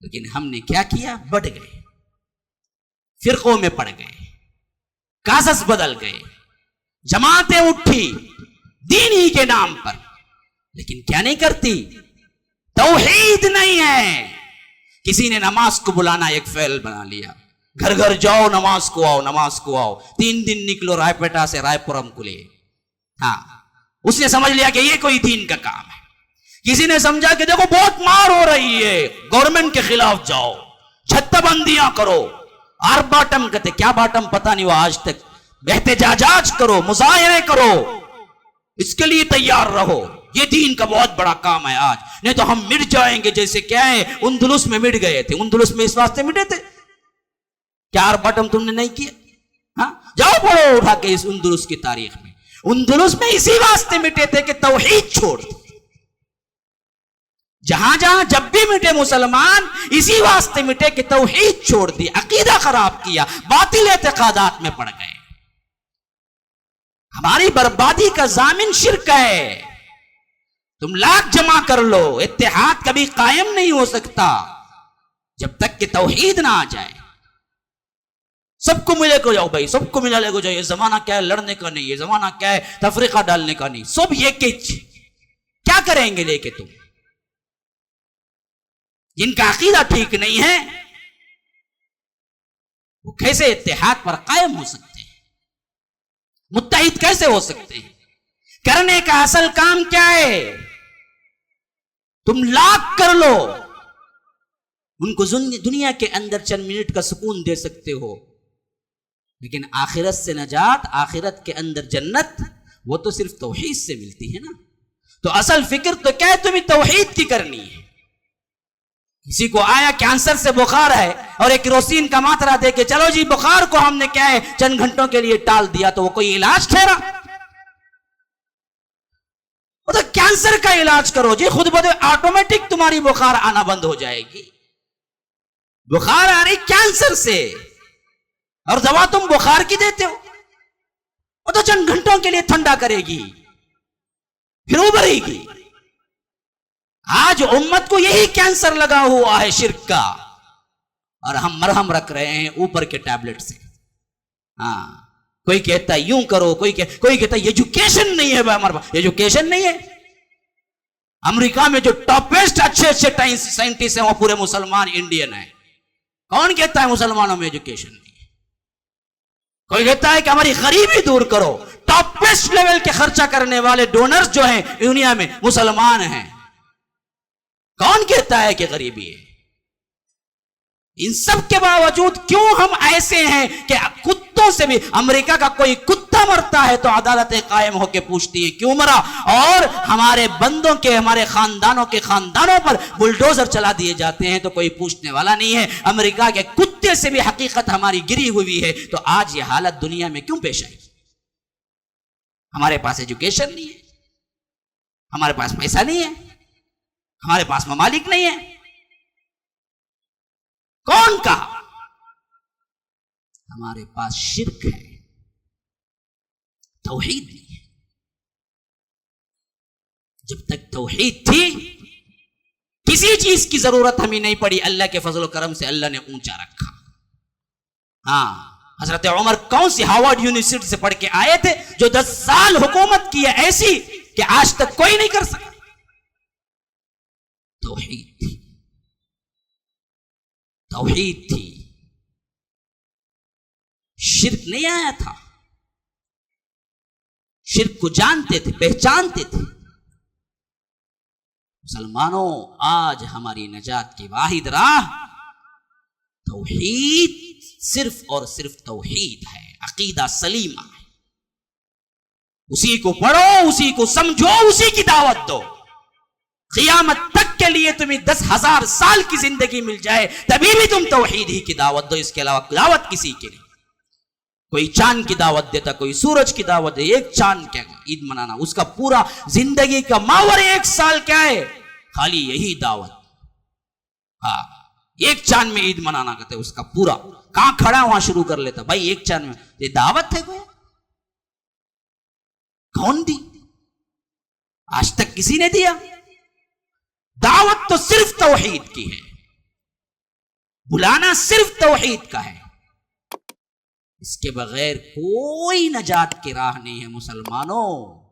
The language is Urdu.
لیکن ہم نے کیا کیا؟ بڑھ گئے، فرقوں میں پڑ گئے، کازس بدل گئے، جماعتیں اٹھی دین ہی کے نام پر، لیکن کیا نہیں کرتی؟ توحید نہیں ہے۔ کسی نے نماز کو بلانا ایک فعل بنا لیا، گھر گھر جاؤ نماز کو آؤ، نماز کو آؤ، 3 دن نکلو رائے پیٹا سے رائے پورم کو لے۔ ہاں، اس نے سمجھ لیا کہ یہ کوئی دین کا کام ہے۔ کسی نے سمجھا کہ دیکھو بہت مار ہو رہی ہے، گورنمنٹ کے خلاف جاؤ، چھتہ بندیاں کرو، اور باٹم کہتے کیا باٹم پتہ نہیں وہ آج تک، احتجاجات کرو، مظاہرے کرو، اس کے لیے تیار رہو، یہ دین کا بہت بڑا کام ہے آج، نہیں تو ہم مٹ جائیں گے۔ جیسے کیا ہے اندلس میں مٹ گئے تھے، اندلس میں اس واسطے مٹے تھے کیا اور باٹم تم نے نہیں کیا؟ ہاں، جاؤ پڑھو اٹھا کے اس اندلس کی تاریخ میں، اندلس میں اسی واسطے مٹے تھے کہ توحید چھوڑ دی۔ جہاں جہاں جب بھی مٹے مسلمان اسی واسطے مٹے کہ توحید چھوڑ دی، عقیدہ خراب کیا، باطل اعتقادات میں پڑ گئے۔ ہماری بربادی کا ضامن شرک ہے۔ تم لاکھ جمع کر لو، اتحاد کبھی قائم نہیں ہو سکتا جب تک کہ توحید نہ آ جائے۔ سب کو ملے کو جاؤ بھائی، سب کو ملا لے کو جاؤ، یہ زمانہ کیا ہے لڑنے کا نہیں، یہ زمانہ کیا ہے تفریقہ ڈالنے کا نہیں، سب یہ کیا کریں گے لے کے تم؟ جن کا عقیدہ ٹھیک نہیں ہے وہ کیسے اتحاد پر قائم ہو سکتے ہیں؟ متحد کیسے ہو سکتے ہیں؟ کرنے کا اصل کام کیا ہے؟ تم لاکھ کر لو، ان کو دنیا کے اندر چند منٹ کا سکون دے سکتے ہو، لیکن آخرت سے نجات، آخرت کے اندر جنت، وہ تو صرف توحید سے ملتی ہے نا۔ تو اصل فکر تو کیا ہے؟ تمہیں توحید کی کرنی ہے۔ کسی کو آیا کینسر سے بخار ہے اور ایک کیروسین کا ماترا دے کے چلو جی بخار کو ہم نے کیا ہے چند گھنٹوں کے لیے ٹال دیا، تو وہ کوئی علاج ٹھہرا؟ تو کینسر کا علاج کرو جی، خود بخود آٹومیٹک تمہاری بخار آنا بند ہو جائے گی۔ بخار آ رہی کینسر سے اور دوا تم بخار کی دیتے ہو، وہ تو چند گھنٹوں کے لیے ٹھنڈا کرے گی پھر ابھرے گی۔ آج امت کو یہی کینسر لگا ہوا ہے شرک کا، اور ہم مرہم رکھ رہے ہیں اوپر کے ٹیبلٹ سے۔ ہاں، کوئی کہتا ہے یوں کرو، کوئی کہتا ہے ایجوکیشن نہیں ہے، ہمارے پاس ایجوکیشن نہیں ہے۔ امریکہ میں جو ٹاپسٹ اچھے سائنٹسٹ ہیں وہ پورے مسلمان انڈین ہیں۔ کون کہتا ہے مسلمانوں میں ایجوکیشن نہیں ہے؟ کوئی کہتا ہے کہ ہماری غریبی دور کرو، ٹاپسٹ لیول کے خرچہ کرنے والے ڈونرز جو ہیں دنیا میں مسلمان ہیں۔ کون کہتا ہے کہ غریبی ہے؟ ان سب کے باوجود کیوں ہم ایسے ہیں کہ کتوں سے بھی، امریکہ کا کوئی کتا مرتا ہے تو عدالتیں قائم ہو کے پوچھتی ہیں کیوں مرا، اور ہمارے بندوں کے، ہمارے خاندانوں کے خاندانوں پر بلڈوزر چلا دیے جاتے ہیں تو کوئی پوچھنے والا نہیں ہے۔ امریکہ کے کتے سے بھی حقیقت ہماری گری ہوئی ہے، تو آج یہ حالت دنیا میں کیوں پیش آئی؟ ہمارے پاس ایجوکیشن نہیں ہے، ہمارے پاس پیسہ نہیں ہے، ہمارے پاس ممالک نہیں ہے۔ کون کہا؟ ہمارے پاس شرک ہے، توحید نہیں ہے۔ جب تک توحید تھی کسی چیز کی ضرورت ہمیں نہیں پڑی، اللہ کے فضل و کرم سے اللہ نے اونچا رکھا۔ ہاں، حضرت عمر کون سی ہارورڈ یونیورسٹی سے پڑھ کے آئے تھے جو 10 سال حکومت کی ہے ایسی کہ آج تک کوئی نہیں کر سکا۔ توحید تھی، توحید تھی، شرک نہیں آیا تھا۔ شرک کو جانتے تھے، پہچانتے تھے۔ مسلمانوں، آج ہماری نجات کی واحد راہ توحید، صرف اور صرف توحید ہے، عقیدہ سلیمہ ہے۔ اسی کو پڑھو، اسی کو سمجھو، اسی کی دعوت دو۔ قیامت تک کے لیے تمہیں 10,000 سال کی زندگی مل جائے تبھی بھی تم توحید ہی کی دعوت دو، اس کے علاوہ دعوت کسی کے نہیں۔ کوئی چاند کی دعوت دیتا، کوئی سورج کی دعوت دے، ایک چاند کیا عید منانا، اس کا پورا زندگی کا ماور 1 سال کیا ہے؟ خالی یہی دعوت۔ ہاں، ایک چاند میں عید منانا کہتے اس کا پورا، کہاں کھڑا وہاں شروع کر لیتا بھائی ایک چاند میں۔ یہ دعوت ہے کوئی؟ کون دی؟ آج تک کسی نے دیا؟ دعوت تو صرف توحید کی ہے۔ بلانا صرف توحید کا ہے، اس کے بغیر کوئی نجات کی راہ نہیں ہے مسلمانوں۔